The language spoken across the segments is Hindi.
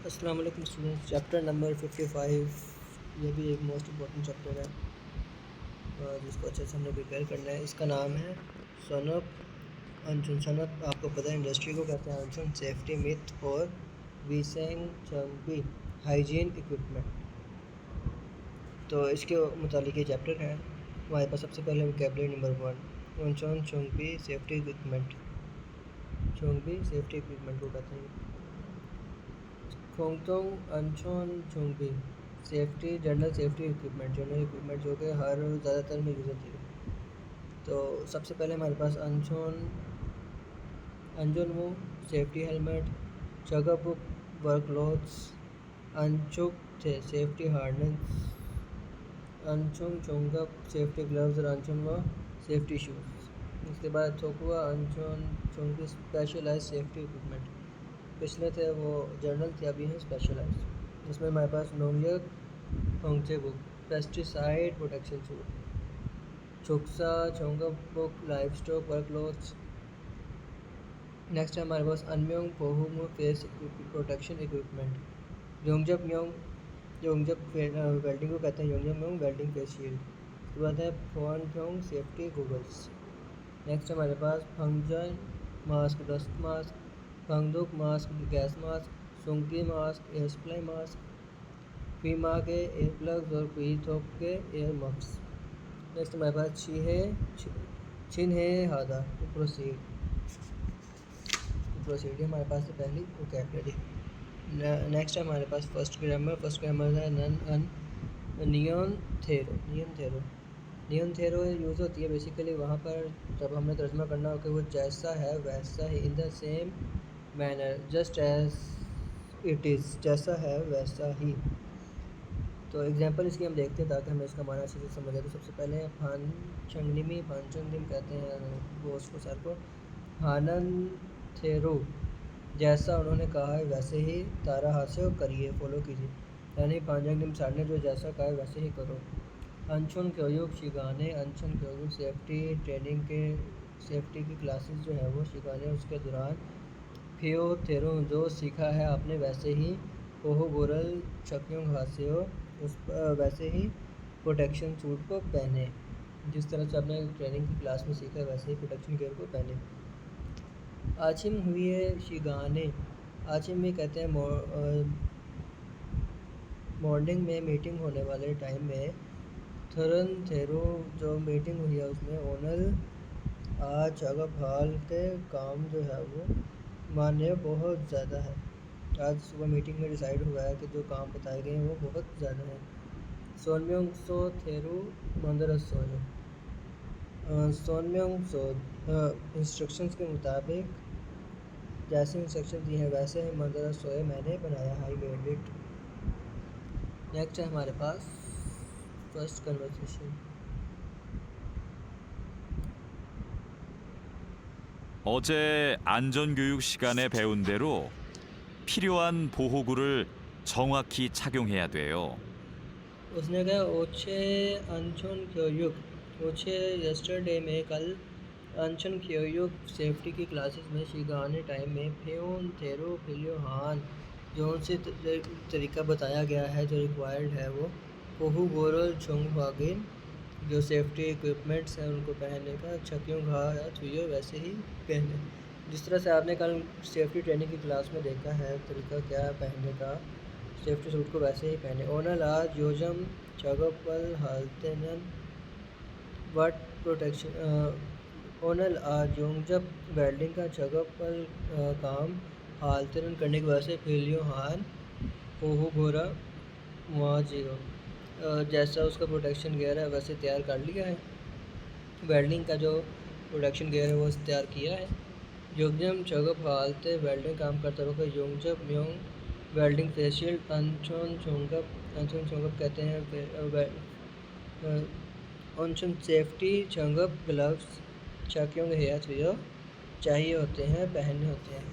अस्सलाम वालेकुम स्टूडेंट्स। चैप्टर नंबर 55 ये भी एक मोस्ट इम्पॉर्टेंट चैप्टर है जिसको अच्छे से हमने प्रिपेयर करना है। इसका नाम है सनअप अनशन। सनअप आपको पता है इंडस्ट्री को कहते हैं, अनशन सेफ्टी मिथ और वीसेंग चंपी हाइजीन इक्विपमेंट। तो इसके मुतालिक ये चैप्टर है। हमारे पास सबसे पहले वोकैबुलरी नंबर 1 अनशन चंपी सेफ्टी इक्विपमेंट। चंपी सेफ्टी इक्विपमेंट को कहते हैं खोंगतोंग अंचोन चोंगबी safety general safety equipment, general equipment जो कि हर ज़्यादातर में यूज़ होती है। तो सबसे पहले हमारे पास अंजोनमो सेफ्टी हेलमेट, चगापुक वर्क क्लोथ्स, अंचुक थे सेफ्टी हार्नेस, अंचुंग चोंगप सेफ्टी ग्लव्स और अंचुनवा सेफ्टी शूज़। इसके बाद थोकुआ अंचोन चोंगी स्पेशलाइज सेफ्टी इक्विपमेंट। पिछले थे वो जनरल थे, अभी हैं स्पेशलाइज्ड। इसमें हमारे पास नोंगयक होंगचे बुक पेस्टिसाइड प्रोटेक्शन सूट, चुक्सा चोंगा बुक livestock work clothes. Next है हमारे पास अनम्योंग पोहुमो फेस प्रोटेक्शन इक्विपमेंट, योंगजप म्योंग योंगजप वेल्डिंग को कहते हैं योंगजप म्योंग वेल्डिंग फेस शील्ड। उसके बाद है फोन फ्योंग सेफ्टी गूगल्स। नेक्स्ट हमारे पास फंगजन मास्क डस्ट मास्क, फंगदुक मास्क गैस मास्क, सुंकी मास्क एयर सप्लाई मास्क, फीमा के एयर प्लग्स और पीथोक के एयर मफ्स। नेक्स्ट हमारे पास छिन्हे हादा प्रोसीड हमारे पास है पहली वोकैबुलरी। नेक्स्ट है हमारे पास फर्स्ट ग्रामर। फर्स्ट ग्रामर है नन अन नियन थेरो। नियन थेरो यूज़ होती है बेसिकली वहाँ पर जब हमने तर्जमा करना हो कि वो जैसा है वैसा ही, in the same manner just as it is, जैसा है वैसा ही। तो एग्जांपल इसकी हम देखते हैं ताकि हमें इसका माना अच्छे से समझ आए। तो सबसे पहले फान चंगनिम कहते हैं गोश्त को सर को। हानन थेरो जैसा उन्होंने कहा है वैसे ही तारा हासिल करिए, फॉलो कीजिए, यानी पांचंगनिम सर ने जो जैसा कहा है वैसे ही करो। अंशुन क्योयुक शिगाने, अंशुन क्योयुक सेफ्टी ट्रेनिंग के सेफ्टी की क्लासेस जो है वो शिगाने उसके दौरान। फियो थेरो जो सीखा है आपने वैसे ही। ओहो गोरल चक्यों हासियो उस वैसे ही प्रोटेक्शन सूट को पहने, जिस तरह से आपने ट्रेनिंग की क्लास में सीखा है वैसे ही प्रोटेक्शन गियर को पहने। आचिम हुए शिगाने, आचिम में कहते हैं मॉर्निंग में मीटिंग होने वाले टाइम में। थरन थेरो जो मीटिंग हुई है उसमें ओनल आज अगब हाल के काम जो है वो मान्य बहुत ज़्यादा है। आज सुबह मीटिंग में डिसाइड हुआ है कि जो काम बताए गए हैं वो बहुत ज़्यादा है। सोनम्योंग सो थेरू मंदरस सोयो, सोनम्योंग सो इंस्ट्रक्शंस के मुताबिक जैसे इंस्ट्रक्शन दिए हैं वैसे ही मंदरस सोए मैंने बनाया, हाई मेड इट। नेक्स्ट है हमारे पास फर्स्ट कन्वर्सेशन। 어제 안전교육 시간에 배운 대로 필요한 보호구를 정확히 착용해야 돼요. उसने कहा ओछे अनशन क्योयुक ओछे यस्टरडे में कल अनशन क्योयुक सेफ्टी की क्लासेस में शिगाने टाइम में फ्योन थेरो फिलियो हान जो उनसे तरीका बताया गया है जो रिक्वायर्ड है वो कोहू गोरल चोंग वागिन जो सेफ्टी इक्विपमेंट्स हैं उनको पहनने का, छक्यों घा या छुयो वैसे ही पहने। जिस तरह से आपने कल सेफ्टी ट्रेनिंग की क्लास में देखा है तरीका क्या है पहनने का, सेफ्टी सूट को वैसे ही पहने। ओनल आज योजम चगपल हालतेनन वट प्रोटेक्शन ओनल आज योंगजब वेल्डिंग का चगपल काम हालतेनन करने की वजह से फिलियो हान ओहो घोरा वहाँ जियो जैसा उसका प्रोटेक्शन गियर है वैसे तैयार कर लिया है। वेल्डिंग का जो प्रोटेक्शन गियर है वो तैयार किया है। योंगजम चगप हालते वेल्डिंग काम करता वक्त योंगजब म्योंग वेल्डिंग फेस शील्ड अंचोन चोंगप कहते हैं अंचोन सेफ्टी चंगप ग्लव्स चक्योंग हेयर थ्रियो चाहिए होते हैं, पहनने होते हैं।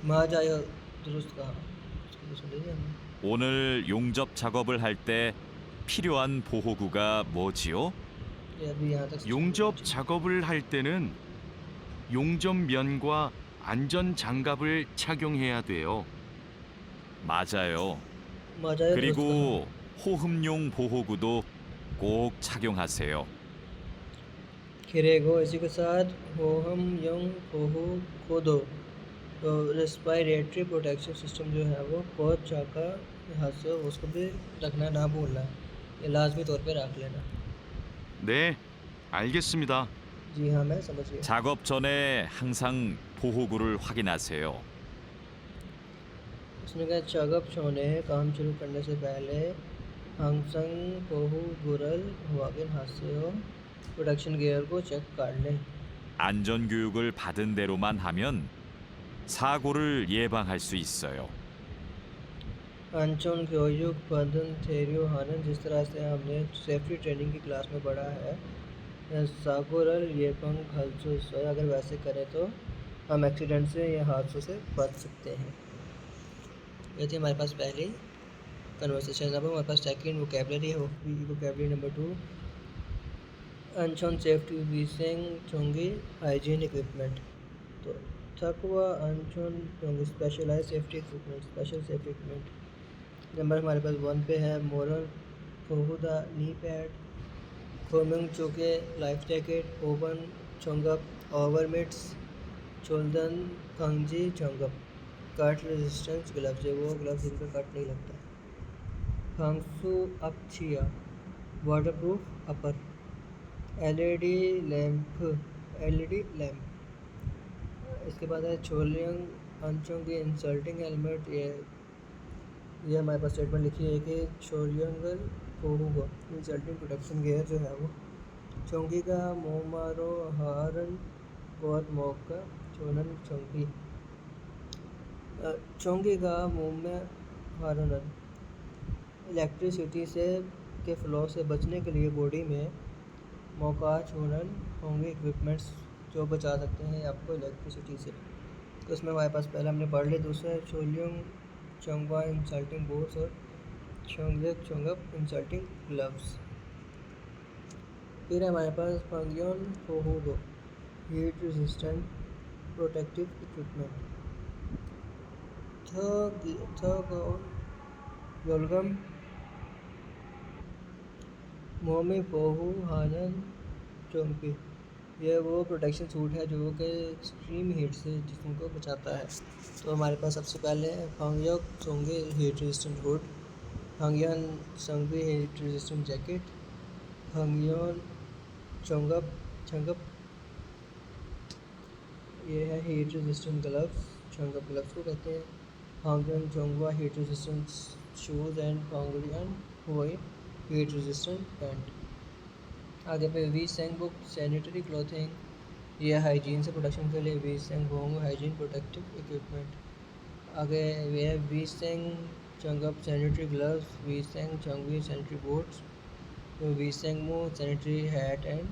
माँ जायो दुरुस्त कहा, सुन लीजिए हमने। 오늘 용접 작업을 할 때 필요한 보호구가 뭐지요? ये अभी यहाँ तक 용접 작업을 할 때는 용접면과 안전 장갑을 착용해야 돼요. 맞아요. 맞아요, दुरुस्त कहा। 그리고 호흡용 보호구도 꼭 착용하세요. खिरेगो इसी के साथ हो हम यंग हो खोदो, तो रेस्पिरेटरी प्रोटेक्शन सिस्टम जो है वो बहुत चाका हाथ से उसको भी रखना ना भूलना, ये लाजमी तौर पे रख लेना। 네, 알겠습니다. जी हाँ, मैं समझ गया। 작업 전에 항상 보호구를 확인하세요. उसने कहा चागप छोने काम शुरू करने से पहले हांगसंग कोहू गुरल वागिन हास्यो प्रोडक्शन गियर को चेक कर लें। 안전 교육을 받은 대로만 하면 사고를 예방할 수 있어요. अंचोन क्योयुक बंधन थेरियो हानन, जिस तरह से हमने सेफ्टी ट्रेनिंग की क्लास में पढ़ा है, सागोरल ये पंख हल्सुस, अगर वैसे करें तो हम एक्सीडेंट से या हादसों से बच सकते हैं। ये थी हमारे पास पहली कन्वर्सेशन। अब हमारे पास सेकंड वोकेबलरी है, वोकेबलरी नंबर 2, अंचोन सेफ्टी वीसेंग चोंगी हाइजीन इक्विपमेंट। तो थकवा अंचोन चोंगी specialize safety equipment, special safety equipment. Number हमारे पास 1 पे है मोरल फोहुदा नी पैड, खोमिंग चोके लाइफ जैकेट, ओवन चोंगप ओवरमिट्स, चोल्दन कंजी चोंगप, कट रेजिस्टेंस ग्लव्स, वो ग्लव्स जिन पर कट नहीं लगता। फांगसू अपचिया waterproof apron, LED lamp, LED lamp. इसके बाद है छोलियंग अंचों की इंसल्टिंग हेलमेट। ये हमारे पास स्टेटमेंट लिखी है कि छोलियंगल कोहुगो इंसल्टिंग प्रोटेक्शन गियर जो है वो चोंगी का मोमारो हारन बहुत मौका चोनन चोंगी, चोंगी का मुंह में हारन इलेक्ट्रिसिटी से के फ्लो से बचने के लिए बॉडी में मौका छोड़न होंगे इक्विपमेंट्स जो बचा सकते हैं आपको इलेक्ट्रिसिटी से। तो इसमें हमारे पास पहले हमने पढ़ लिया। दूसरा है छोलियंग चोंगवा इंसल्टिंग बूट्स और चोंगक चोंगप इंसल्टिंग ग्लव्स। फिर हमारे पास पंगियोन फोहुदो हीट रेजिस्टेंट प्रोटेक्टिव इक्विपमेंट। थगोन योलगम मोमी फोहू हानन चोंपी, ये वो प्रोटेक्शन सूट है जो कि एक्सट्रीम हीट से जिस्म को बचाता है। तो हमारे पास सबसे पहले फंगयोक सोंगे हीट रेजिस्टेंट हुड, फंगयोन संगवी हीट रेजिस्टेंट जैकेट, फंगयोन चोंगप चंगप, ये है हीट रेजिस्टेंट ग्लव्स, चंगप ग्लव्स को कहते हैं। फंगयोन चोंगवा हीट रेजिस्टेंट शूज़ एंड फंगयोन हुई हीट रेजिस्टेंट पैंट। आगे पे वी सेंग बुक सैनिटरी क्लॉथिंग, ये हाइजीन से प्रोटेक्शन के लिए वी सेंग होंगे हाइजीन प्रोटेक्टिव इक्विपमेंट। आगे वे है वी सेंग चंगप सैनिटरी ग्लव्स, वी सेंग चंगवी सैनिटरी बूट्स, वी सेंग मू सैनिटरी हैट एंड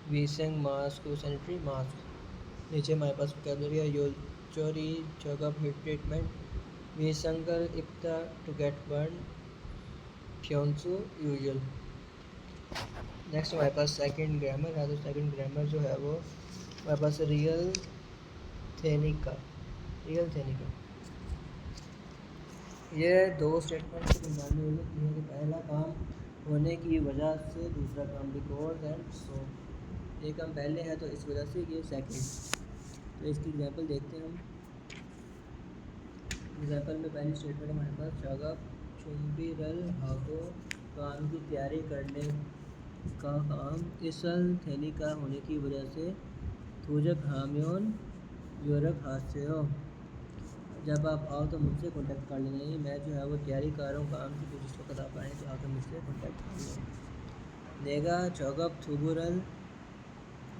वी सेंग मास्क सैनिटरी मास्क। नीचे हमारे पास वोकैबुलरी है यो चोरी चंगप हीट ट्रीटमेंट, वी संगल इप्ता टू गेट बर्न फ्योंसू यूजुअल। नेक्स्ट हमारे पास सेकंड ग्रामर है। तो सेकंड ग्रामर जो है वो हमारे पास रियल थेनिका, रियल थेनिका। ये दो स्टेटमेंट के दरमियान में होती है कि पहला काम होने की वजह से दूसरा काम बिकॉज एंड सो। ये काम पहले है तो इस वजह से ये सेकंड। तो इसकी एग्जांपल देखते हैं हम। एग्जांपल में पहली स्टेटमेंट हमारे पास चागा चुंबी रल हागो, काम की तैयारी करने का काम इसल थैली का होने की वजह से थूजक हामियोन यूरक हाथ से हो। जब आप आओ तो मुझसे कांटेक्ट कर लेना। ये मैं जो है वो तैयारी कर रहा हूँ काम की, तो जिस वक्त आप आएँ तो आकर मुझसे कांटेक्ट कर लें। नेगा छगप थुबुरल,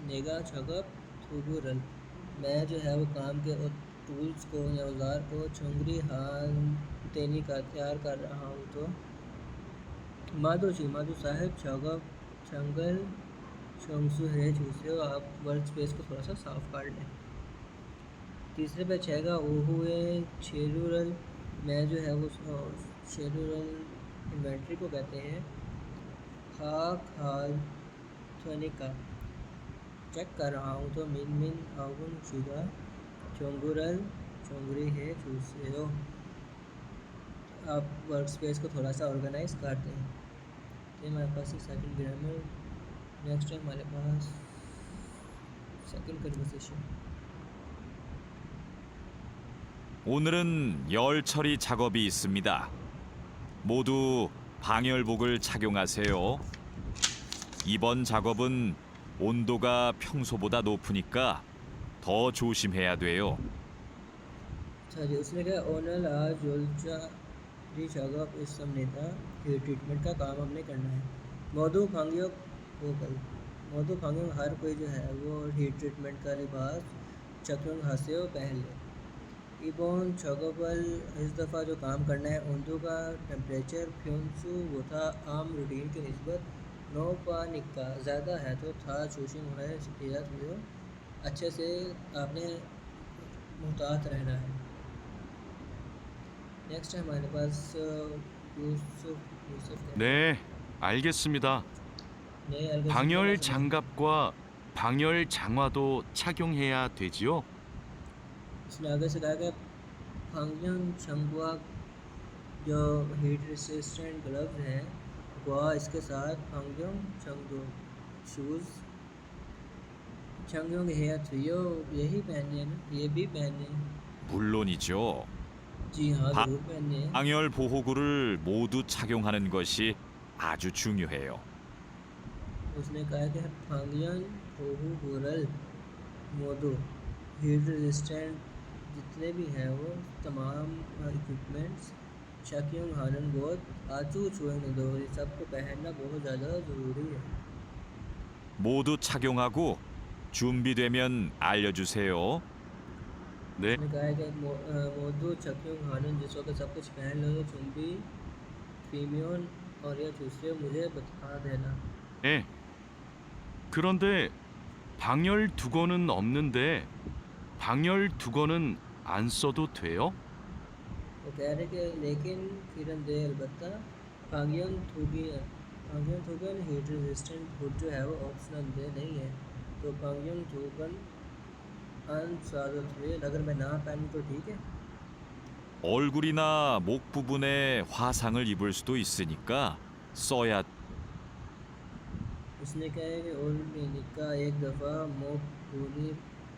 नेगा छगप थुबुरल, मैं जो है वो काम के टूल्स को या औजार को छुंगरी हान तेनी का तैयार कर रहा हूँ। तो माधु साहब छगप छंगल शंसु है छूसे, आप वर्क स्पेस को थोड़ा सा साफ कर लें। तीसरे पे छेगा ओहुए शेरुरल, मैं जो है वो शेरुरल इन्वेंट्री को कहते हैं। खाक हाल थनिका, चेक कर रहा हूँ। तो मिन मिन आउन शुगा चोंगुरल चोंगरी है छूसे हो। आप वर्क स्पेस को थोड़ा सा ऑर्गेनाइज कर दें। तो हमारे पास सेकंड ग्रामर। नेक्स्ट है हमारे पास सेकंड कन्वर्सेशन। 오늘은 열 처리 작업이 있습니다. 모두 방열복을 착용하세요. 이번 작업은 온도가 평소보다 높으니까 더 조심해야 돼요. अच्छा जी, उसने कहा ओनल आज जोल्चा शगफ इस समनेता हीट ट्रीटमेंट का काम हमने करना है। मौदू फांगियों वो कल मौदू फांगियों हर कोई जो है वो हीट ट्रीटमेंट का लिबास चक्यों हासियो पहले इबोन शगफल इस दफ़ा जो काम करना है ओंदू का टेम्परेचर फ्यूंसू वो था आम रूटीन की निस्बत 9 पानिक का ज़्यादा है तो था शोशिंग होना है एहतियात हुई अच्छे से आपने मुहतात रहना है। नेक्स्ट है हमारे पास यूसुफ यूसुफ 네, 알겠습니다. ने अलग 방열 장갑과 방열 장화도 착용해야 되지요? उसने आगे से कहा कि फंक्शन छंगुआ जो हीट रेसिस्टेंट ग्लव्स हैं वह इसके साथ फंक्शन छंगो शूज़ छंगों के हेयर थ्रियो यही पहने हैं ना, ये भी पहने हैं। 물론이죠. जी हाँ 바- ज़रूर पहने हैं। 방열 보호구를 모두 착용하는 것이 아주 중요해요. उसने कहा कि फंक्शन ओहू गुरल मोदो हीट रेजिस्टेंट जितने भी हैं वो तमाम इक्विपमेंट्स शकियों हानन बहुत आचू छुएंगे दो ये सबको पहनना बहुत ज़्यादा ज़रूरी है। 모두 착용하고 준비되면 알려주세요. 네, उसने कहा है कि मोदो शकियों हानन जिस वक्त सब कुछ पहन लो तो चुंबी फीमियोन और या दूसरे मुझे बता देना। 네. 그런데 방열 두건은 없는데 방열 두건은 안 써도 돼요? वो कह रहे कि लेकिन किरण दे अलबत्ता पांगियन थोगन हीट रेजिस्टेंट हुड जो है वो ऑप्शनल दे नहीं है तो पांगियन थोगन अनसादत हुए अगर मैं ना पहनूं तो ठीक है। 얼굴이나 목 부분에 화상을 입을 수도 있으니까 써야 उसने कहा है कि और का एक दफ़ा मोक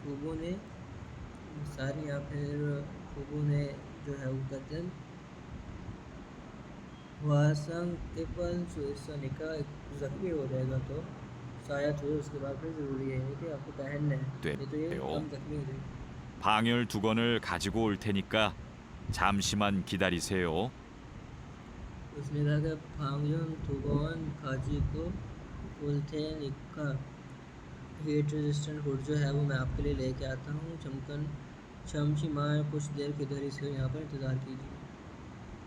खूबू ने सारी या फिर खूबू ने जो है वो गर्दन वासंग केवल सुइसने का ज़ख्मी हो जाएगा तो शायद हुए उसके बाद फिर ज़रूरी है कि आपको पहनना है नहीं तो ये 돼요. कम ज़ख्मी हो जाएगी। 방열 두건을 가지고 올 테니까 잠시만 기다리세요. उसने कहा कि फांगयोन थुगोन खाजी को उल्थे निका हीट रेजिस्टेंट हुड जो है वो मैं आपके लिए लेके आता हूँ। चमकन शमशी मार कुछ देर किधर ही से यहाँ पर इंतज़ार कीजिए।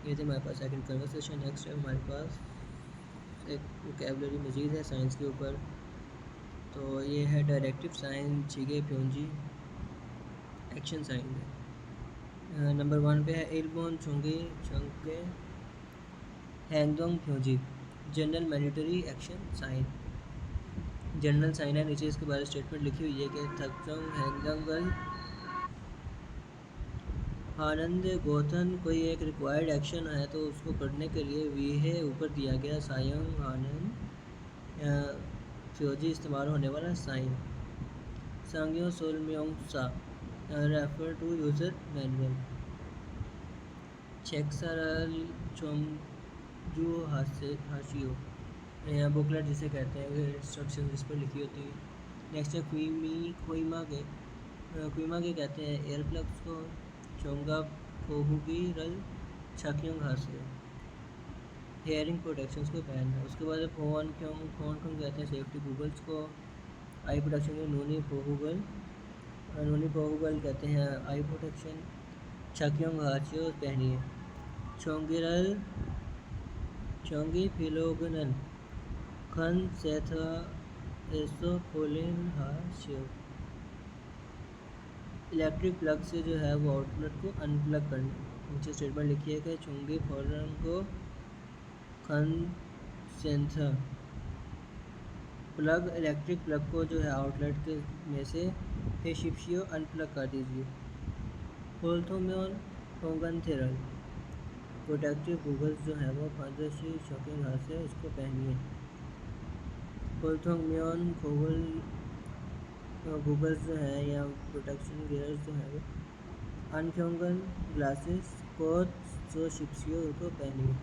ये थे हमारे पास सेकंड कन्वर्सेशन। नेक्स्ट है हमारे पास एक वोकैबुलरी मज़ीद है साइंस के ऊपर। तो ये है डायरेक्टिव साइन चीगे प्योंजी एक्शन साइन है। नंबर 1 पे है इल्बोन चुंगी चंके हैंगदोंग प्योंजी general mandatory action sign. General sign है, नीचे इसके बारे स्टेटमेंट लिखी हुई है कि थकचोंग हैंगदंगल आनंद गोथन कोई एक रिक्वायर्ड एक्शन है तो उसको करने के लिए वी है ऊपर दिया गया सायंग आनंद फ्योजी इस्तेमाल होने वाला साइन। सांग्यो सोलम्योंग सा refer to user manual. Check सरल चोंगजू हाशियो यहाँ बुकलेट जिसे कहते हैं इंस्ट्रक्शन इस पर लिखी होती है। नेक्स्ट है क्वीमा के कहते हैं एयर प्लग्स को चोंगा फोहुगी रल छकियों हासियो हेयरिंग प्रोटेक्शंस को पहनना। उसके बाद फोन क्यों कहते हैं सेफ्टी गूगल्स को आई प्रोटेक्शन को नूनी पोहुगल कहते हैं आई प्रोटेक्शन छकियों हासियो पहनिए। चोंगिरल चोंगी फिलोगनल खन सेथा एसो फोलिन हाशियो इलेक्ट्रिक प्लग से जो है वो आउटलेट को अनप्लग करना। नीचे स्टेटमेंट लिखी है कि चुंगी फॉरन को खन सेंथा प्लग इलेक्ट्रिक प्लग को जो है आउटलेट के में से शिप्शियो अनप्लग कर दीजिए। फोल्थोम्योन फोंगन थेरल प्रोटेक्टिव गूगल्स जो है वो फादरशी शॉकिंग हाथ से उसको पहनिए। कोलथोंगम्योन गूगल गूगल्स जो है या प्रोटेक्शन गियर्स जो है वो अनक्योंगन ग्लासेस कोट जो शिप्सियो को पहनिए।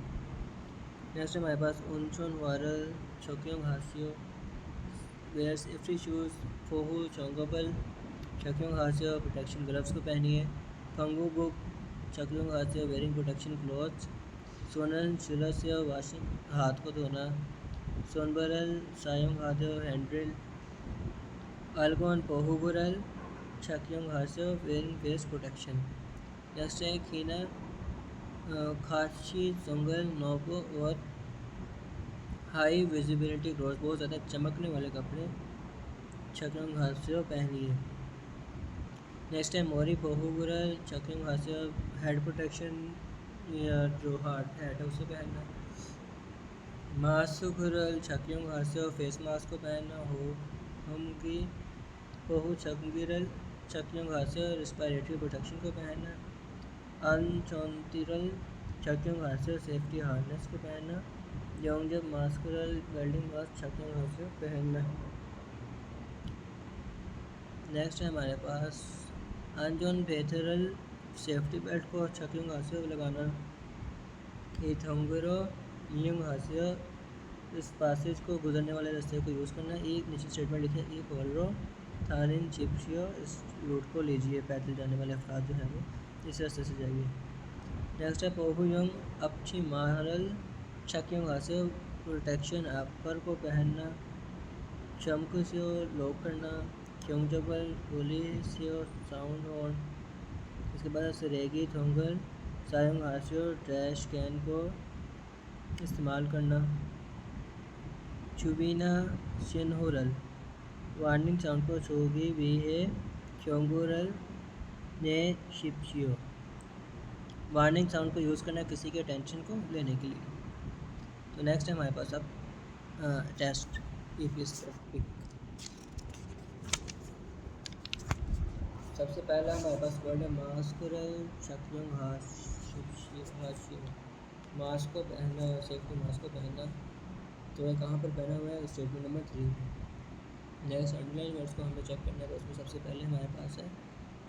नेक्स्ट हमारे पास उनचोन वारल शॉकिंग हासियो वेयर्स इफ्री शूज़ फोहू चोंगोबल शॉकिंग हासियो प्रोटेक्शन ग्लव्स को पहनिए। फंगू बुक शॉकिंग हासियो वेयरिंग प्रोटेक्शन क्लॉथ्स। सोनल शिलसियो वाशिंग हाथ को धोना। सोनबरल सायोंग हाथो हैंड्रिल। अल्गोन पोहुगुरल शॉकिंग हासियो वेयरिंग फेस प्रोटेक्शन। नेक्स्ट है खीना खाशी जोंगल नोबो और हाई विजिबिलिटी क्लॉथ बहुत ज़्यादा चमकने वाले कपड़े शॉकिंग हासियो पहनिए। नेक्स्ट है मोरी पोहुगुरल शॉकिंग हासियो हेड प्रोटेक्शन या जो हार्ड हेड है उसे पहनना। मास्कुरल शॉकिंग हासियो फेस मास्क को पहनना हो। हम की पोहू चंगिरल शॉकिंग हासियो रिस्पायरेटरी प्रोटेक्शन को पहनना। अनचोंतिरल शॉकिंग हासियो सेफ्टी हार्नेस को पहनना। योंग मास्कुरल वेल्डिंग मास्क शॉकिंग हासियो पहनना। नेक्स्ट है हमारे पास अंजोन बेथरल सेफ्टी बेल्ट को शॉकिंग हासियो लगाना। इथोंगरो यूंग हासियो इस पासेज को गुजरने वाले रास्ते को यूज़ करना। एक नीचे स्टेटमेंट लिखे ई फॉलो थानिन चिप्सियो इस रूट को लीजिए पैदल जाने वाले अफराद जो हैं वो इस रास्ते से जाइए। नेक्स्ट है पोहू यंग अपची मारल शॉकिंग हासियो प्रोटेक्शन अपर को पहनना। चमकसियो लॉक करना। क्योंजबल गोलीसियो साउंड हॉर्न। इसके बाद सरेगी थोंगल सायोंग हासियो ट्रैश कैन को इस्तेमाल करना। चुबीना शिनहुरल वार्निंग साउंड को छोगी भी है। क्योंगुरल ने शिप्सियो वार्निंग साउंड को यूज़ करना किसी के अटेंशन को लेने के लिए। तो नेक्स्ट है हमारे पास अब टेस्ट ईपीएस टॉपिक। सबसे पहला हमारे पास वर्ड है मास्कुरल शक्योंग हाशियो मास्क को पहनना सेफ्टी मास्क को पहनना। तो ये कहाँ पर पहना हुआ है स्टेटमेंट नंबर 3 में। नेक्स्ट अंडरलाइन वर्ड्स को हमें चेक करना है तो उसमें सबसे पहले हमारे पास है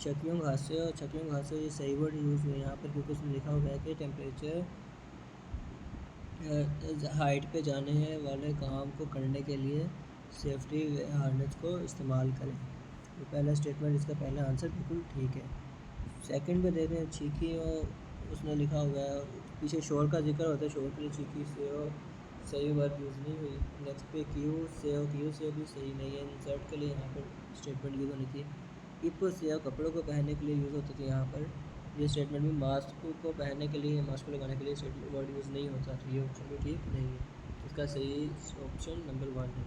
शक्योंग हासियो। शक्योंग हासियो ये सही वर्ड यूज़ हुआ है यहाँ पर क्योंकि उसमें लिखा हुआ है कि टेम्परेचर हाइट पे जाने वाले काम को करने के लिए सेफ्टी हार्नेस को इस्तेमाल करें। तो पहला स्टेटमेंट इसका पहला आंसर बिल्कुल ठीक है। सेकंड पे देखें चीकी और उसमें लिखा हुआ है पीछे शोर का जिक्र होता है शोर के लिए चीकी से सही वर्ड यूज़ नहीं हुई। नेक्स्ट पे क्यू से भी सही नहीं है। इंसर्ट के लिए यहाँ पर स्टेटमेंट यूज़ होनी थी। इप से कपड़ों को पहनने के लिए यूज़ होती थी यहाँ पर ये स्टेटमेंट भी मास्क को पहनने के लिए मास्क को लगाने के लिए वर्ड यूज़ नहीं होता तो ये ऑप्शन भी ठीक नहीं है। इसका सही ऑप्शन नंबर 1 है।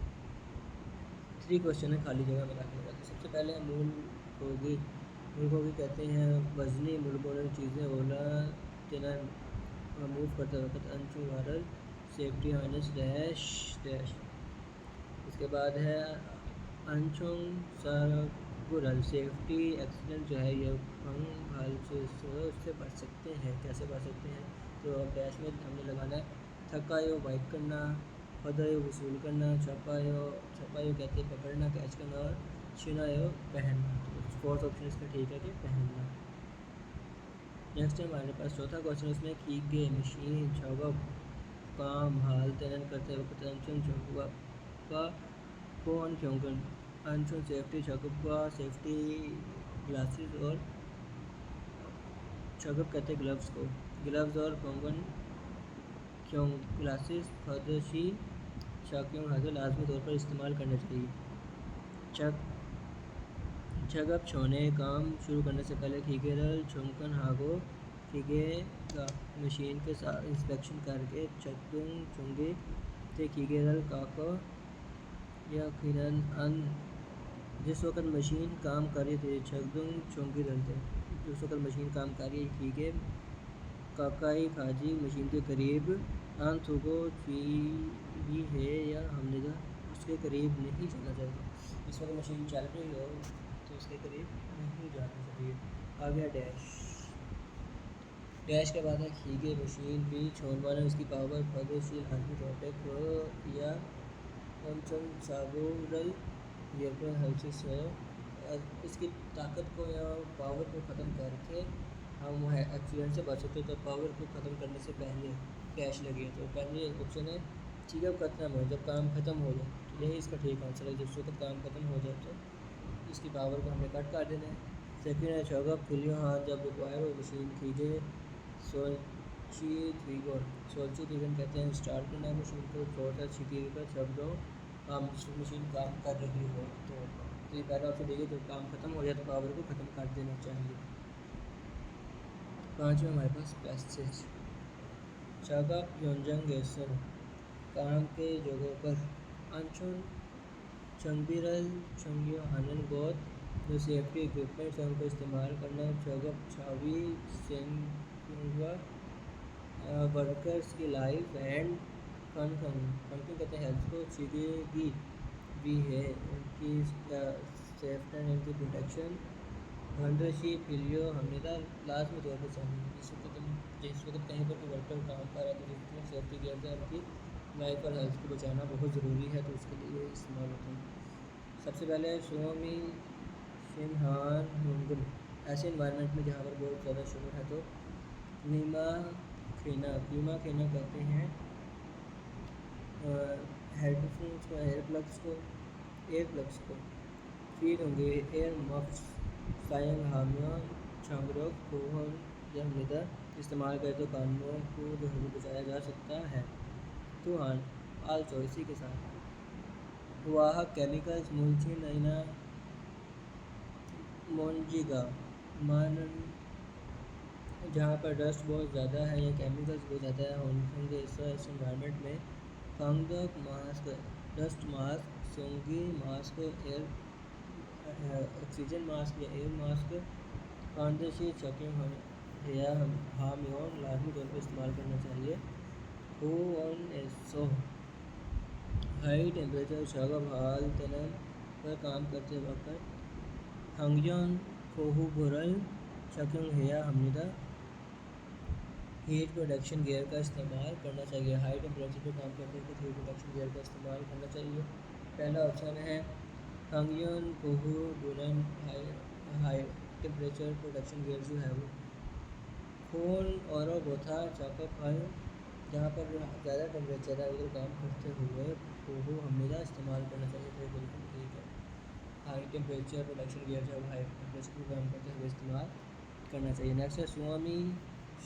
3 क्वेश्चन है खाली जगह में रखने का। तो सबसे पहले मूल होगी कहते हैं वजनी मुलबोल चीज़ें ओला तेना मूव करते वक्त अंशु वारल सेफ्टी हार्नेस डैश डैश। इसके बाद है अंशुंग सागुरल सेफ्टी एक्सीडेंट जो है ये हाल से उससे बच सकते हैं। कैसे बच सकते हैं तो डैश में हमने लगाना है थकायो वाइप करना। फदायो वसूल करना। छपायो कहते हैं पकड़ना कैच करना। और शिनायो पहनना। तो फोर्थ ऑप्शन इसका ठीक है कि पहनना। नेक्स्ट है हमारे पास चौथा क्वेश्चन उसमें की गए मशीन जवाब काम हाल तैनात करते वक्त अंशुन चौका का कौन क्योंकन अंशुन सेफ्टी चौका सेफ्टी ग्लासेस और चौकअप कहते हैं ग्लव्स को। ग्लव्स और कंगन क्यों ग्लासेस फदशी शाकियों हाथ लाजमी तौर पर इस्तेमाल करना चाहिए। चगप छोने काम शुरू करने से पहले खीगेरल छुमकन हागो खीगेगा मशीन के साथ इंस्पेक्शन करके चतुंग चुंगे थे खीगेरल काको या खिरन अन जिस वक्त मशीन काम कर रही थी छगदुंग चुंगी रहते जिस वक्त मशीन काम कर रही खीगे काकाई खाजी मशीन के करीब आन थुगो भी है या हमने का उसके करीब नहीं जाना चाहिए। इस वक्त मशीन चल रही हो तो उसके करीब नहीं जाना चाहिए। आ गया डैश। डैश के बाद है खीगे मशीन बी छोनवाना उसकी पावर फगशील हाथी रोटेक या पंचम साबुरल गिरकर हल्सिस है इसकी ताकत को या पावर को ख़त्म करके हम एक्सीडेंट से बच सकते हैं। तो पावर को ख़त्म करने से पहले डैश लगी है तो पहले ऑप्शन है ठीक है खत्म हो जब काम ख़त्म हो जाए तो यही इसका ठीक आंसर है। जिससे तक काम ख़त्म हो जाए तो इसकी पावर को हमने कट कर देना है। सेकेंड है चौगप खुलियो हाथ जब रिक्वायर हो मशीन खींचे सोची ट्रिगर सोची ट्रिगर कहते हैं स्टार्ट करना है मशीन को। फोर्थ है छिटी पर जब दो काम मशीन काम कर रही हो तो ये पहला ऑप्शन देखिए जब काम ख़त्म हो जाए तो पावर को ख़त्म कर देना चाहिए। पाँचवें हमारे पास पैसेज चौगप योंजंग गेसर काम के जगहों पर अंशुन चंगबिरल चंगियो हनन गोद जो सेफ्टी इक्विपमेंट्स हैं उनको इस्तेमाल करना चौगप छावी सेंगवा वर्कर्स की लाइफ एंड फन कहते हैं हेल्थ को सीधेगी भी है उनकी सेफ्टी एंड उनकी प्रोटेक्शन हंड्रेशी फिलियो हमेशा लाजमी तौर पर चाहिए। जिस वक्त कहीं पर कोई वर्कर काम कर रहा है तो जिसमें सेफ्टी गियर से उनकी लाइफ और हेल्थ को बचाना बहुत ज़रूरी है तो उसके लिए इस्तेमाल होता है। सबसे पहले सोमी शिनहान हुंगन ऐसे इन्वायरमेंट में जहाँ पर बहुत ज़्यादा शुगर है तो नीमा खीना कहते हैं हेडफोन्स को एयर प्लग्स को फिर होंगे एयर मफ्स सायंग हामिया छांगरोग कोहल या मृदा इस्तेमाल करें तो कानों को जो है बचाया जा सकता है। तो हाँ आल्सो इसी के साथ वाहक केमिकल्स मुल्ची नैना मोनजिगा मान जहाँ पर डस्ट बहुत ज़्यादा है या केमिकल्स बहुत ज़्यादा है होंगे इस इन्वायरमेंट में फंगक मास्क डस्ट मास्क सोंगी मास्क एयर ऑक्सीजन मास्क या एयर मास्क पारदर्शी चकिंग या हामियोन लाजमी तौर पर इस्तेमाल करना चाहिए। हो ऑन एसो हाई टेम्परेचर शगब हाल तनम पर काम करते वक्त हंगजन कोहू बुरल चकिंग हेया हमदा हीट प्रोडक्शन गियर का इस्तेमाल करना चाहिए। हाई टेम्परेचर पर काम करते वक्त हीट प्रोडक्शन गियर का इस्तेमाल करना चाहिए। पहला ऑप्शन है हंगजन कोहू बुरल हाई टेम्परेचर प्रोडक्शन गियर जो है वो खून और बोथा चौकअप हल जहाँ पर ज़्यादा टेम्परेचर है उधर काम करते हुए कोहू हमेशा इस्तेमाल करना चाहिए। तो बिल्कुल ठीक है हाई टेम्परेचर प्रोडक्शन गियर जो है हाई टेम्परेचर पर काम करते हुए इस्तेमाल करना चाहिए। नेक्स्ट है स्वामी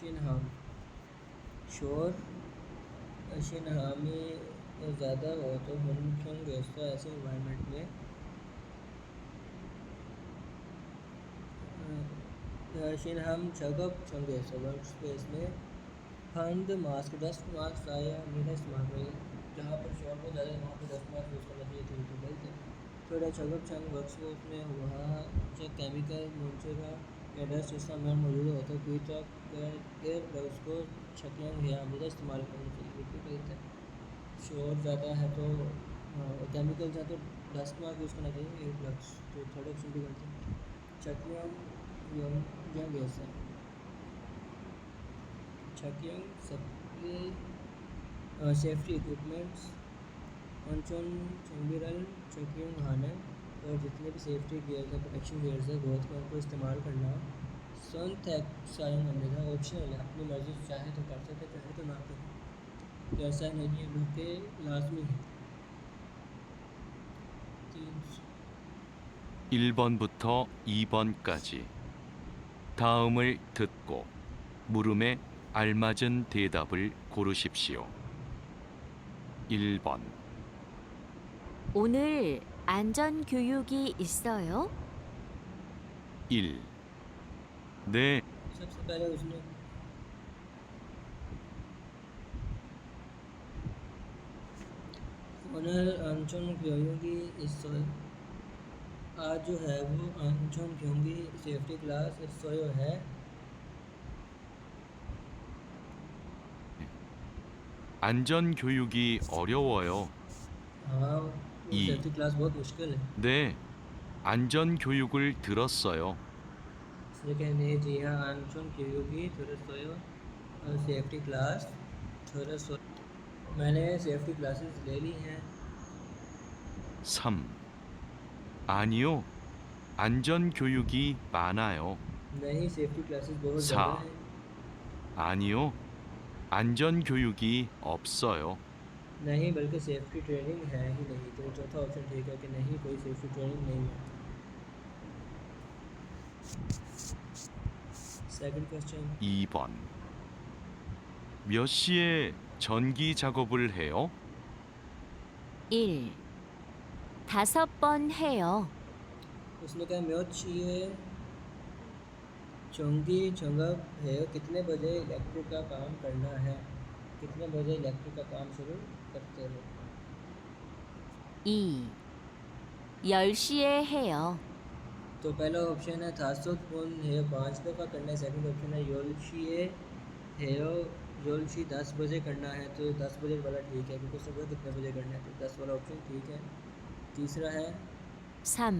शिनहाम शोर शिनहामी ज़्यादा हो तो मुमकिन ऐसा ऐसे इन्वायरमेंट में शिनहाम चगप चंगे वर्क स्पेस में फंड मास्क डस्ट मास्क आया मेरा इस्तेमाल करें जहाँ पर शोर बहुत ज़्यादा है वहाँ पर डस्ट मास्क यूज़ करना चाहिए थी तो गलत है। थोड़ा चगप चंग वर्क स्पेस में वहाँ जो केमिकल मुंचेगा या डस्ट इसका मौजूद होता है कोई तो एयर प्लग्स को छकलंग या मेरा इस्तेमाल करना चाहिए बिल्कुल गलत है। शोर ज़्यादा है तो केमिकल्स है तो डस्ट मास्क यूज़ करना चाहिए एयर प्लग्स तो थर्ड ऑप्शन भी गलत है। चकलंग यंग ऐसा छकियंग सबके सेफ्टी इक्विपमेंट्स अंचन चंबिरल चकियंग हानन और जितने भी सेफ्टी गियर्स हैं प्रोटेक्शन गियर्स है बहुत का उनको इस्तेमाल करना संत सायंग हमने था ऑप्शनल है अपनी मर्जी से चाहे तो कर सकते चाहे तो ना करें तो ऐसा नहीं है बल्कि लाजमी है। 1번부터 2번까지 다음을 듣고 물음에 알맞은 대답을 고르십시오. 1번, 오늘 안전 교육이 있어요? 1. 네, सबसे पहले उसने ओनर अनचन क्योंकि इस आज जो है वो अनचन क्योंकि सेफ्टी क्लास सोयो है 안전 교육이 어려워요. हाँ ई। सेफ्टी क्लास बहुत मुश्किल है। 네, 안전 교육을 들었어요. इसने कहने जी हाँ अनशन क्योंकि थोड़ा सोयो सेफ्टी क्लास थोड़ा सो मैंने सेफ्टी क्लासेस ले ली हैं 3. 아니요. 안전 교육이 많아요. नहीं सेफ्टी क्लासेस बहुत 4. ज़्यादा हैं 아니요. 안전 교육이 없어요. नहीं बल्कि सेफ्टी ट्रेनिंग है ही नहीं तो चौथा ऑप्शन ठीक है कि नहीं कोई सेफ्टी ट्रेनिंग नहीं है सेकंड क्वेश्चन 2번. 몇 시에 전기 작업을 해요? 1. 5번 해요. उसने कहा म्योच ये चोंगी चंगब है कितने बजे इलेक्ट्रिक का काम करना है कितने बजे इलेक्ट्रिक का काम शुरू करते हो 2. 10시에 해요. तो पहला ऑप्शन है थासुत पुन है 5 दफ़ा करना है सेकंड ऑप्शन है योलशी है योलशी 10 बजे करना है तो 10 बजे वाला ठीक है क्योंकि सुबह कितने बजे करना है तो 10 वाला ऑप्शन ठीक है तीसरा है 3.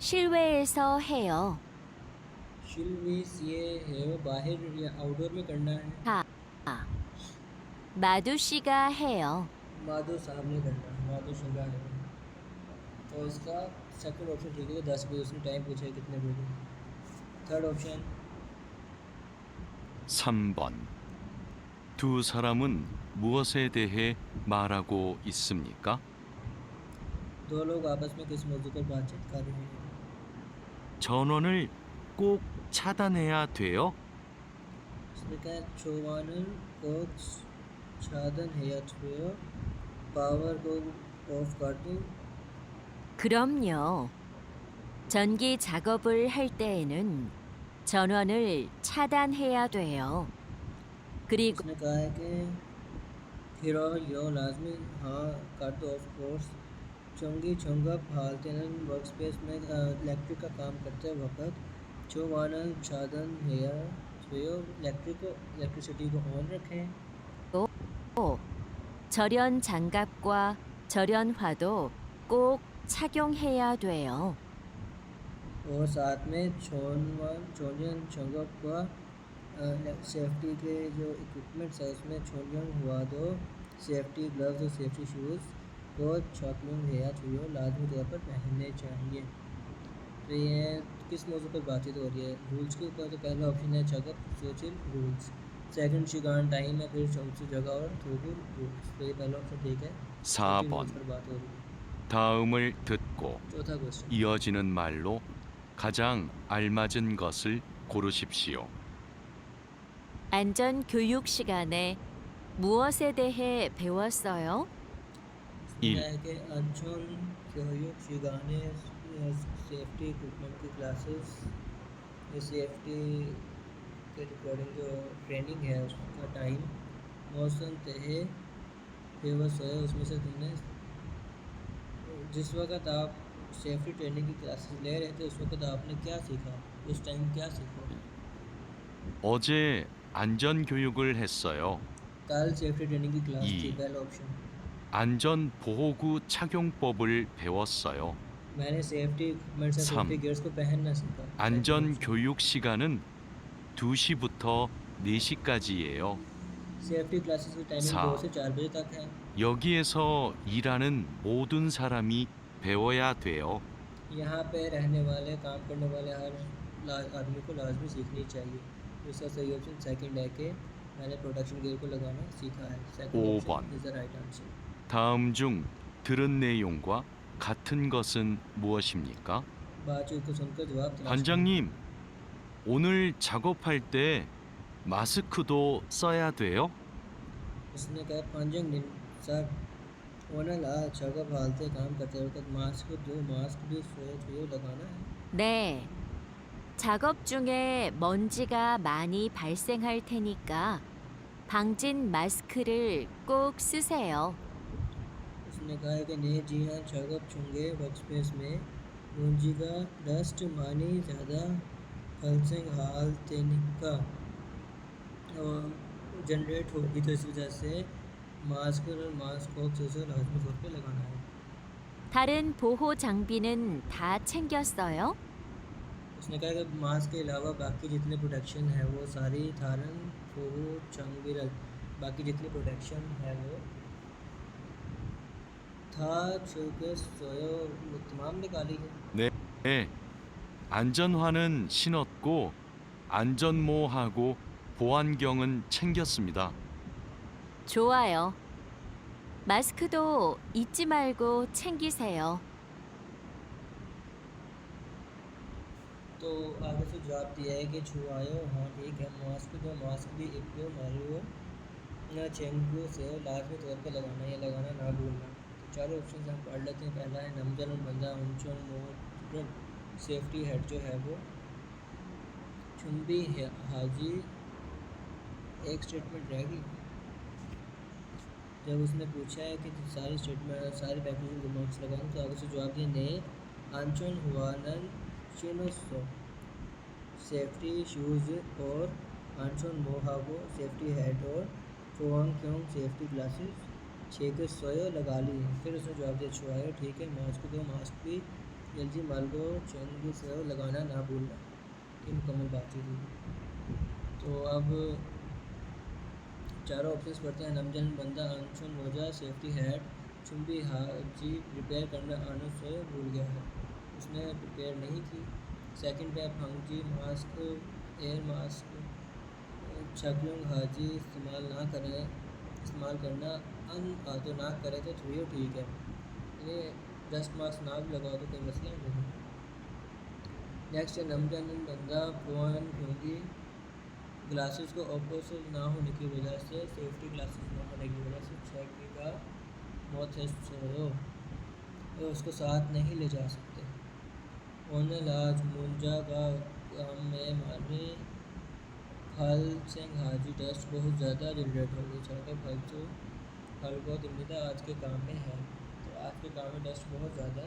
실외에서 해요. शिलवीस ये है बाहर या आउटडोर में करना है 4. 마두 씨가 해요. माधो साहब ने करना है माधो शुगा है तो इसका सेकंड ऑप्शन ठीक है 10 बजे उसने टाइम पूछा है कितने बजे थर्ड ऑप्शन 3번. 두 사람은 무엇에 대해 말하고 있습니까? दो लोग आपस में किस मौजू पर बातचीत कर रहे हैं 전원을 꼭 차단해야 돼요? इसने कहा चौवानन को छादन है या छुयो पावर को ऑफ कर दूं 그럼요. 전기 작업을 할 때에는 전원을 차단해야 돼요. 그리고 उसने कहा है कि फिर यो लाजमी हाँ कर दो ऑफ कोर्स चुंगी चुंगा फालतन वर्क स्पेस में इलेक्ट्रिक का काम करते वक्त चौवानन छादन है या छुयो इलेक्ट्रिसिटी को ऑन रखें 절연 장갑과 절연화도 꼭 착용해야 돼요. और साथ में छोनियन चंगप का सेफ्टी के जो इक्विपमेंट्स है उसमें छोनियन हुआ दो सेफ्टी ग्लव्स और सेफ्टी शूज़ को छापियों है या छुयो लाजमी तौर पर पहनने चाहिए तो ये किस मौजू पर बातचीत हो रही है रूल्स के ऊपर तो पहला ऑप्शन है चगप सोचिल रूल्स सेकंड शिगान टाइम है फिर चौथी जगह और थोड़ी रूल्स तो ये पहला ऑप्शन ठीक है 4번. रूल्स पर बात हो रही है 다음을 듣고 चौथा क्वेश्चन 이어지는 말로 가장 알맞은 것을 고르십시오. 안전 교육 시간에 무엇에 대해 배웠어요? 일. है कि अंशुल सहयोग शिगाने सेफ्टी इक्विपमेंट की क्लासेस ये सेफ्टी के रिकॉर्डिंग जो ट्रेनिंग है उसका टाइम मौसम तहे फेमस है उसमें से तुमने जिस वक्त आप सेफ्टी ट्रेनिंग की क्लासेस ले रहे थे उस वक्त आपने क्या सीखा उस टाइम क्या सीखा 어제 안전 교육을 했어요. कल सेफ्टी ट्रेनिंग की क्लास थी ई। पहला ऑप्शन 안전 보호구 착용법을 배웠어요. मैंने सेफ्टी इक्विपमेंट से सम। सेफ्टी गियर्स को पहनना सीखा 안전 교육 시간은 2시부터 4시까지예요. सेफ्टी क्लासेस की टाइमिंग सा। 2 से 4 बजे तक है 여기에서 일하는 모든 사람이 배워야 돼요. यहाँ पे रहने वाले काम करने वाले हर आदमी को लाजमी सीखनी चाहिए तो इसका सही ऑप्शन सेकंड है कि मैंने प्रोटेक्शन गियर को लगाना सीखा है second 5번. Option is the right answer 다음 중 들은 내용과 같은 것은 무엇입니까? बातचीत को सुनकर जवाब तलाश करें। 반장님, 오늘 작업할 때 마스크도 써야 돼요? उसने कहा पंजंग दिन सर ओनल आज जगह फालते काम करते वक्त मास्क दो मास्क भी सोए लगाना है 네. 작업 중에 먼지가 많이 발생할 테니까 방진 마스크를 꼭 쓰세요. उसने कहा है कि नहीं जी हाँ जगह चुंगे वर्क स्पेस में पूंजी का डस्ट मानी ज़्यादा फलसिंग हाल तेनिका जनरेट होगी तो इस वजह से मास्क और मास्क को लाजमी तौर पे लगाना है 다른 보호 장비는 다 챙겼어요? उसने कहा कि मास्क के अलावा बाकी जितने प्रोटेक्शन है वो सारी थारन फोहू चंगविरल, बाकी जितनी प्रोटेक्शन है वो था चुके सोयो वो तमाम निकाली है। 네. 안전화는 신었고 안전모하고 보안경은 챙겼습니다. 좋아요. 마스크도 잊지 말고 챙기세요. तो आगे से जवाब दिया है कि छुआयो, हाँ ठीक है। मास्क भी इक्को मारियो न चेंगू से लाजमी तौर पर लगाना या लगाना ना भूलना। तो चारों ऑप्शन हम पढ़ लेते हैं। पहला है नमजन बंदा उनचोन मोट सेफ्टी हेड जो है वो चुंबी हाजी एक स्टेटमेंट रहेगी। जब उसने पूछा है कि सारी स्टेटमेंट सारी पैकेजिंग रिमार्क्स लगाऊँ तो आगे से जवाब दिया ने आंचोन हुआ नन चिनोसो सेफ्टी शूज़ और आंचोन मोहागो सेफ्टी हेड और फोंग क्योंग सेफ्टी ग्लासेस छः सोयो लगा ली है। फिर उसने जवाब दिया छुआयो ठीक है। मास्क भी एलजी मालगो चेंगी सोयो लगाना ना भूलना। ये मुकम्मल बातचीत थी। तो अब चारों ऑप्शंस पढ़ते हैं। नमजन बंदा आंचोन मोजा सेफ्टी हेड चुंबी हाजी प्रिपेयर करना आनो से भूल गया है, उसने प्रिपेयर नहीं की। सेकंड पे फंगजी मास्क एयर मास्क छक्यों हाजी इस्तेमाल करना अन आदो ना करे तो थ्री ठीक है। ये डस्ट मास्क ना भी लगाओ तो कोई मसला नहीं। नेक्स्ट है नमजन बंदा फोन क्योंकि ग्लासेस को ऑपोजिट ना होने की वजह से सेफ्टी ग्लासेस ना होने की वजह से छेकी का मौत है सोयो तो उसको साथ नहीं ले जा सकते। उन्हें लाज मुंजा का काम में मारने फल सिंह हाजी डस्ट बहुत ज़्यादा जनरेट हो गई। चाहते फल बहुत उम्मीदा आज के काम में है। तो आज के काम में डस्ट बहुत ज़्यादा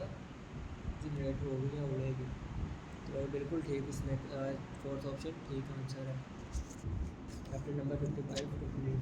जनरेट हो गई है, उड़ेगी। तो बिल्कुल ठीक इसमें फोर्थ ऑप्शन ठीक आंसर है। Chapter number 55 complete.